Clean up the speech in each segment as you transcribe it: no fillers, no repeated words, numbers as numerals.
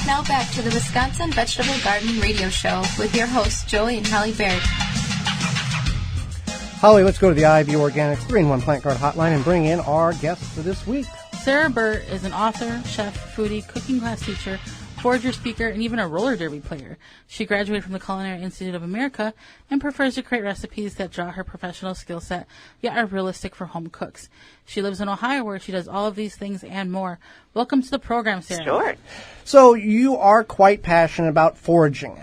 Now back to the Wisconsin Vegetable Garden Radio Show with your hosts, Joey and Holly Baird. Holly, let's go to the IV Organics 3-in-1 Plant Guard Hotline and bring in our guest for this week. Sara Bir is an author, chef, foodie, cooking class teacher, forager speaker, and even a roller derby player. She graduated from the Culinary Institute of America and prefers to create recipes that draw her professional skill set, yet are realistic for home cooks. She lives in Ohio, where she does all of these things and more. Welcome to the program, Sara. Sure. So you are quite passionate about foraging.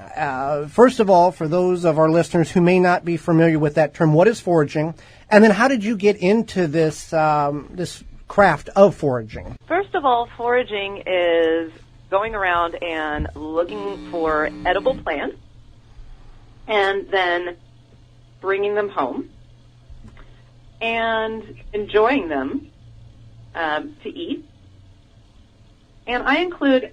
First of all, for those of our listeners who may not be familiar with that term, what is foraging? And then how did you get into this this craft of foraging? First of all, foraging is going around and looking for edible plants and then bringing them home and enjoying them to eat. And I include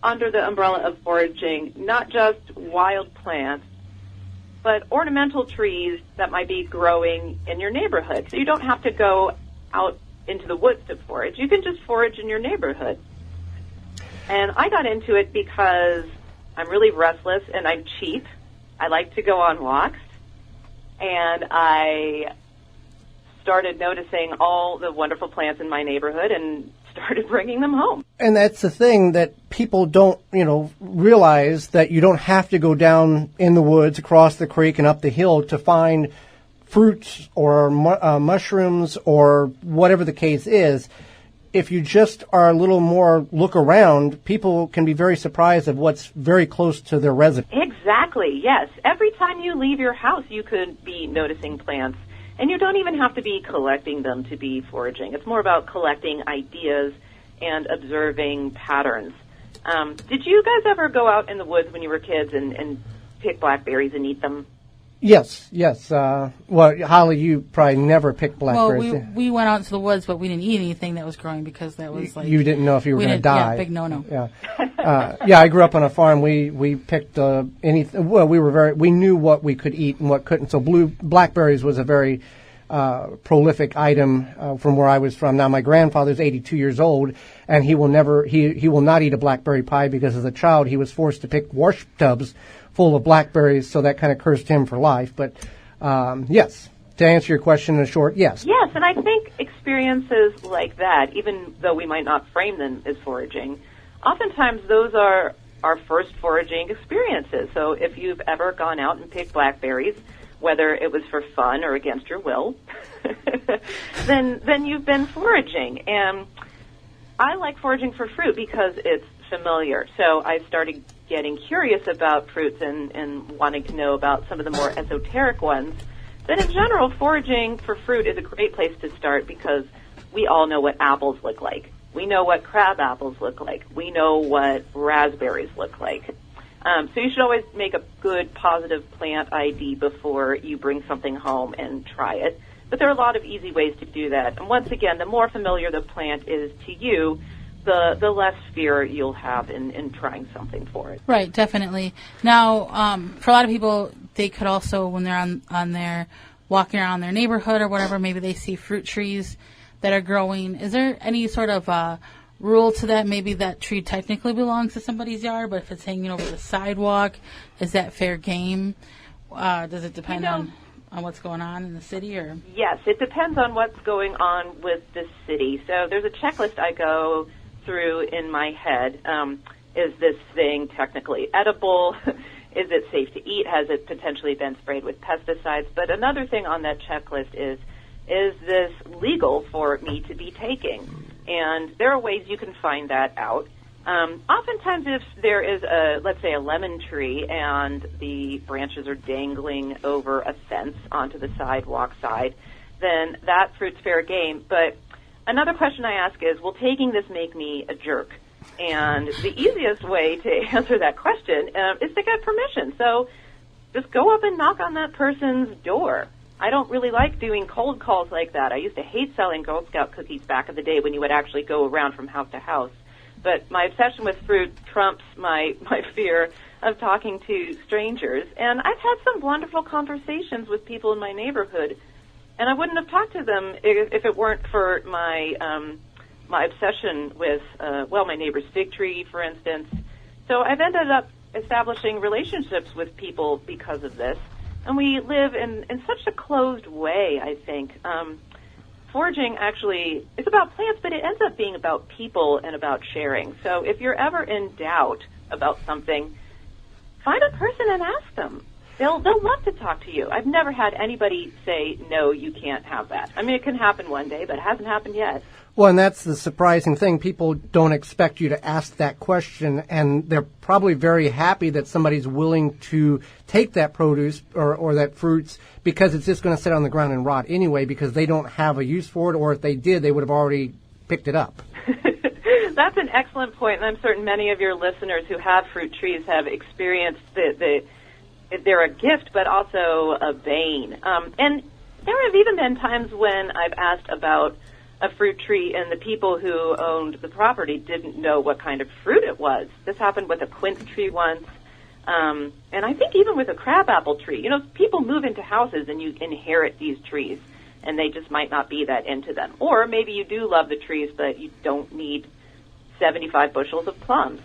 under the umbrella of foraging not just wild plants, but ornamental trees that might be growing in your neighborhood. So you don't have to go out into the woods to forage. You can just forage in your neighborhood. And I got into it because I'm really restless and I'm cheap. I like to go on walks. And I started noticing all the wonderful plants in my neighborhood and started bringing them home. And that's the thing that people don't, realize, that you don't have to go down in the woods, across the creek and up the hill to find fruits or mushrooms or whatever the case is. If you just are a little more look around, people can be very surprised of what's very close to their residence. Exactly, yes. Every time you leave your house, you could be noticing plants. And you don't even have to be collecting them to be foraging. It's more about collecting ideas and observing patterns. Did you guys ever go out in the woods when you were kids and pick blackberries and eat them? Yes. Well, Holly, you probably never picked blackberries. Well, we went out into the woods, but we didn't eat anything that was growing because that was like... You didn't know if you were going to die. Yeah, big no-no. Yeah. I grew up on a farm. We picked anything. Well, we knew what we could eat and what couldn't. So blackberries was a very prolific item from where I was from. Now, my grandfather's 82 years old, and he will not eat a blackberry pie because as a child he was forced to pick wash tubs full of blackberries, so that kind of cursed him for life. But yes, to answer your question in short, yes. Yes, and I think experiences like that, even though we might not frame them as foraging, oftentimes those are our first foraging experiences. So if you've ever gone out and picked blackberries, whether it was for fun or against your will, then you've been foraging. And I like foraging for fruit because it's familiar. So I started getting curious about fruits and wanting to know about some of the more esoteric ones. But in general, foraging for fruit is a great place to start because we all know what apples look like. We know what crab apples look like. We know what raspberries look like. So you should always make a good, positive plant ID before you bring something home and try it. But there are a lot of easy ways to do that. And once again, the more familiar the plant is to you, the less fear you'll have in trying something for it. Right, definitely. Now, for a lot of people, they could also, when they're on their walking around their neighborhood or whatever, maybe they see fruit trees that are growing. Is there any sort of rule to that? Maybe that tree technically belongs to somebody's yard, but if it's hanging over the sidewalk, is that fair game? Does it depend on what's going on in the city? Or Yes, it depends on what's going on with the city. So there's a checklist I go through in my head. Is this thing technically edible? Is it safe to eat? Has it potentially been sprayed with pesticides? But another thing on that checklist is this legal for me to be taking? And there are ways you can find that out. Oftentimes if there is let's say a lemon tree and the branches are dangling over a fence onto the sidewalk side, then that fruit's fair game. But another question I ask is, will taking this make me a jerk? And the easiest way to answer that question is to get permission. So just go up and knock on that person's door. I don't really like doing cold calls like that. I used to hate selling Girl Scout cookies back in the day when you would actually go around from house to house. But my obsession with fruit trumps my fear of talking to strangers. And I've had some wonderful conversations with people in my neighborhood, and I wouldn't have talked to them if it weren't for my obsession with, my neighbor's fig tree, for instance. So I've ended up establishing relationships with people because of this. And we live in such a closed way, I think. Foraging actually is about plants, but it ends up being about people and about sharing. So if you're ever in doubt about something, find a person and ask them. They'll love to talk to you. I've never had anybody say, no, you can't have that. I mean, it can happen one day, but it hasn't happened yet. Well, and that's the surprising thing. People don't expect you to ask that question, and they're probably very happy that somebody's willing to take that produce or that fruits, because it's just going to sit on the ground and rot anyway, because they don't have a use for it, or if they did, they would have already picked it up. That's an excellent point, and I'm certain many of your listeners who have fruit trees have experienced they're a gift, but also a bane. And there have even been times when I've asked about a fruit tree and the people who owned the property didn't know what kind of fruit it was. This happened with a quince tree once, and I think even with a crabapple tree. You know, people move into houses and you inherit these trees, and they just might not be that into them. Or maybe you do love the trees, but you don't need 75 bushels of plums.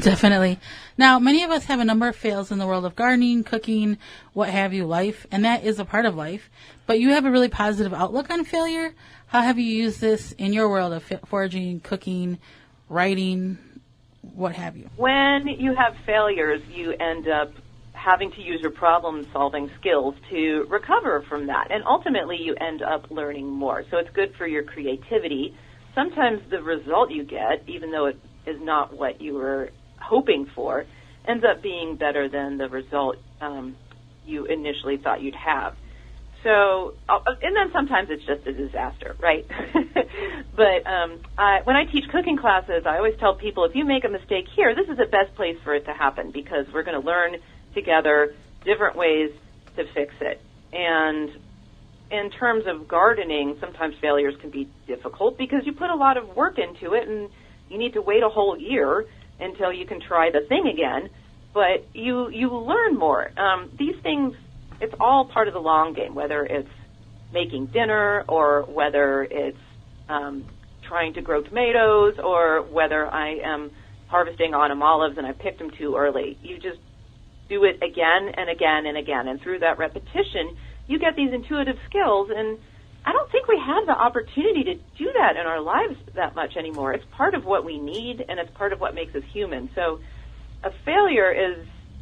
Definitely. Now, many of us have a number of fails in the world of gardening, cooking, what have you, life, and that is a part of life. But you have a really positive outlook on failure. How have you used this in your world of foraging, cooking, writing, what have you? When you have failures, you end up having to use your problem-solving skills to recover from that. And ultimately, you end up learning more. So it's good for your creativity. Sometimes the result you get, even though it is not what you were hoping for, ends up being better than the result you initially thought you'd have. So, and then sometimes it's just a disaster, right? But when I teach cooking classes, I always tell people, if you make a mistake here, this is the best place for it to happen, because we're going to learn together different ways to fix it. And in terms of gardening, sometimes failures can be difficult because you put a lot of work into it and you need to wait a whole year until you can try the thing again. But you learn more. These things, it's all part of the long game, whether it's making dinner or whether it's trying to grow tomatoes or whether I am harvesting autumn olives and I picked them too early. You just do it again and again and again. And through that repetition, you get these intuitive skills, and I don't think we have the opportunity to do that in our lives that much anymore. It's part of what we need, and it's part of what makes us human. So a failure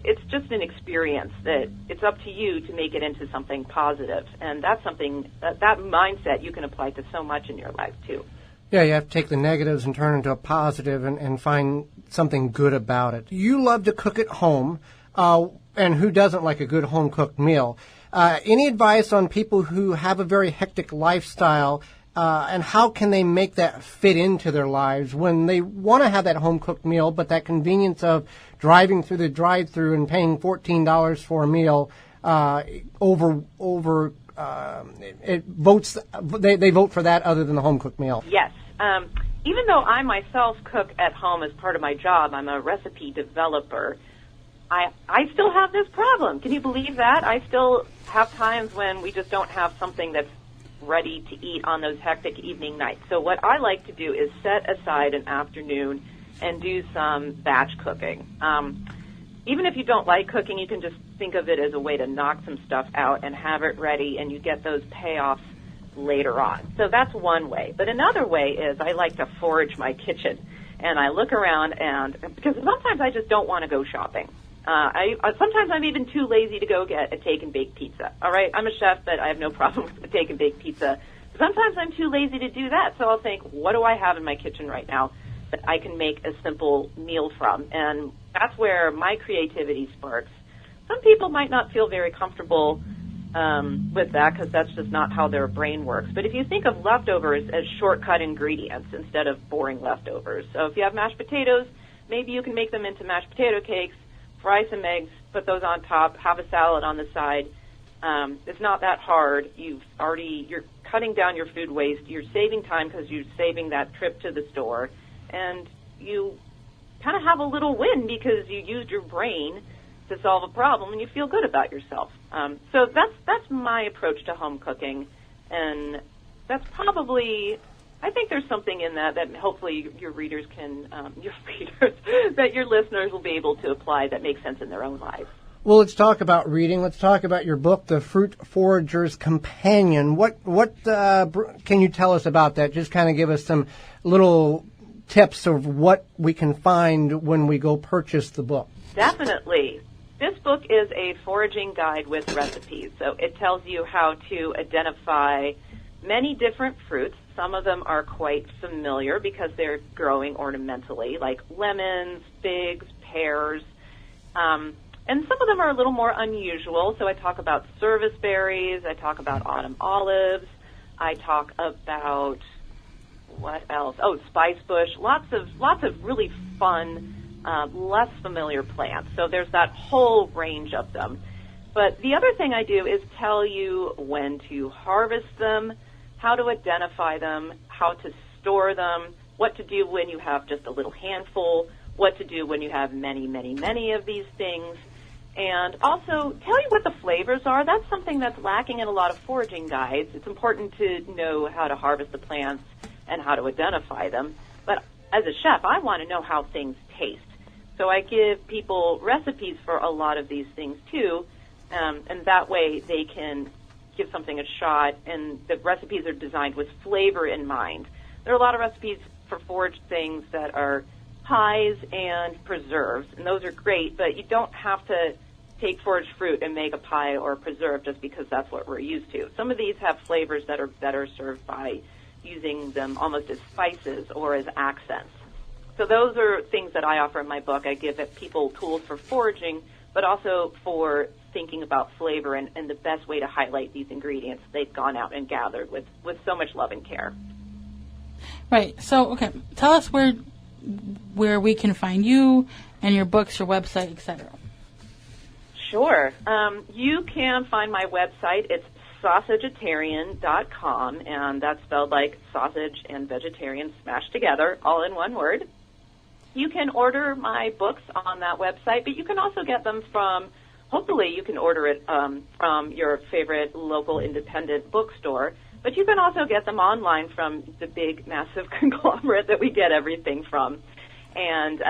it's just an experience that it's up to you to make it into something positive. And that's something, that mindset you can apply to so much in your life, too. Yeah, you have to take the negatives and turn into a positive and find something good about it. You love to cook at home, and who doesn't like a good home-cooked meal? Any advice on people who have a very hectic lifestyle, and how can they make that fit into their lives when they want to have that home-cooked meal, but that convenience of driving through the drive-through and paying $14 for a meal they vote for that other than the home-cooked meal? Yes. Even though I myself cook at home as part of my job, I'm a recipe developer, I still have this problem. Can you believe that? I still have times when we just don't have something that's ready to eat on those hectic evening nights. So what I like to do is set aside an afternoon and do some batch cooking. Even if you don't like cooking, you can just think of it as a way to knock some stuff out and have it ready, and you get those payoffs later on. So that's one way. But another way is I like to forage my kitchen, and I look around, and because sometimes I just don't want to go shopping. Sometimes I'm even too lazy to go get a take-and-bake pizza. All right, I'm a chef, but I have no problem with a take-and-bake pizza. Sometimes I'm too lazy to do that, so I'll think, what do I have in my kitchen right now that I can make a simple meal from? And that's where my creativity sparks. Some people might not feel very comfortable with that because that's just not how their brain works. But if you think of leftovers as shortcut ingredients instead of boring leftovers. So if you have mashed potatoes, maybe you can make them into mashed potato cakes, fry some eggs, put those on top, have a salad on the side. It's not that hard. You're cutting down your food waste. You're saving time because you're saving that trip to the store. And you kind of have a little win because you used your brain to solve a problem and you feel good about yourself. So that's my approach to home cooking. And that's probably I think there's something in that hopefully your readers can, that your listeners will be able to apply that makes sense in their own lives. Well, let's talk about reading. Let's talk about your book, The Fruit Forager's Companion. What can you tell us about that? Just kind of give us some little tips of what we can find when we go purchase the book. Definitely. This book is a foraging guide with recipes. So it tells you how to identify many different fruits. Some of them are quite familiar because they're growing ornamentally, like lemons, figs, pears. And some of them are a little more unusual. So I talk about service berries. I talk about autumn olives. I talk about, what else? Oh, spice bush. Lots of really fun, less familiar plants. So there's that whole range of them. But the other thing I do is tell you when to harvest them, how to identify them, how to store them, what to do when you have just a little handful, what to do when you have many, many, many of these things, and also tell you what the flavors are. That's something that's lacking in a lot of foraging guides. It's important to know how to harvest the plants and how to identify them. But as a chef, I want to know how things taste. So I give people recipes for a lot of these things too, and that way they can give something a shot, and the recipes are designed with flavor in mind. There are a lot of recipes for foraged things that are pies and preserves, and those are great, but you don't have to take foraged fruit and make a pie or a preserve just because that's what we're used to. Some of these have flavors that are better served by using them almost as spices or as accents. So those are things that I offer in my book. I give people tools for foraging, but also for thinking about flavor and the best way to highlight these ingredients they've gone out and gathered with so much love and care. Right. So, okay, tell us where we can find you and your books, your website, etc. Sure. You can find my website. It's sausagetarian.com, and that's spelled like sausage and vegetarian smashed together, all in one word. You can order my books on that website, but you can also get them hopefully you can order it from your favorite local independent bookstore, but you can also get them online from the big, massive conglomerate that we get everything from. And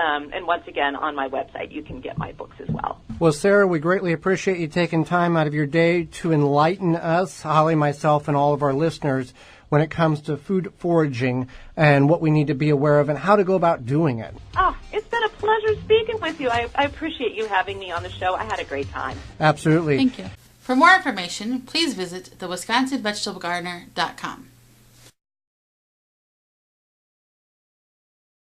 once again, on my website, you can get my books as well. Well, Sarah, we greatly appreciate you taking time out of your day to enlighten us, Holly, myself, and all of our listeners when it comes to food foraging and what we need to be aware of and how to go about doing it. Oh, it's been a pleasure speaking with you. I appreciate you having me on the show. I had a great time. Absolutely. Thank you. For more information, please visit thewisconsinvegetablegardener.com.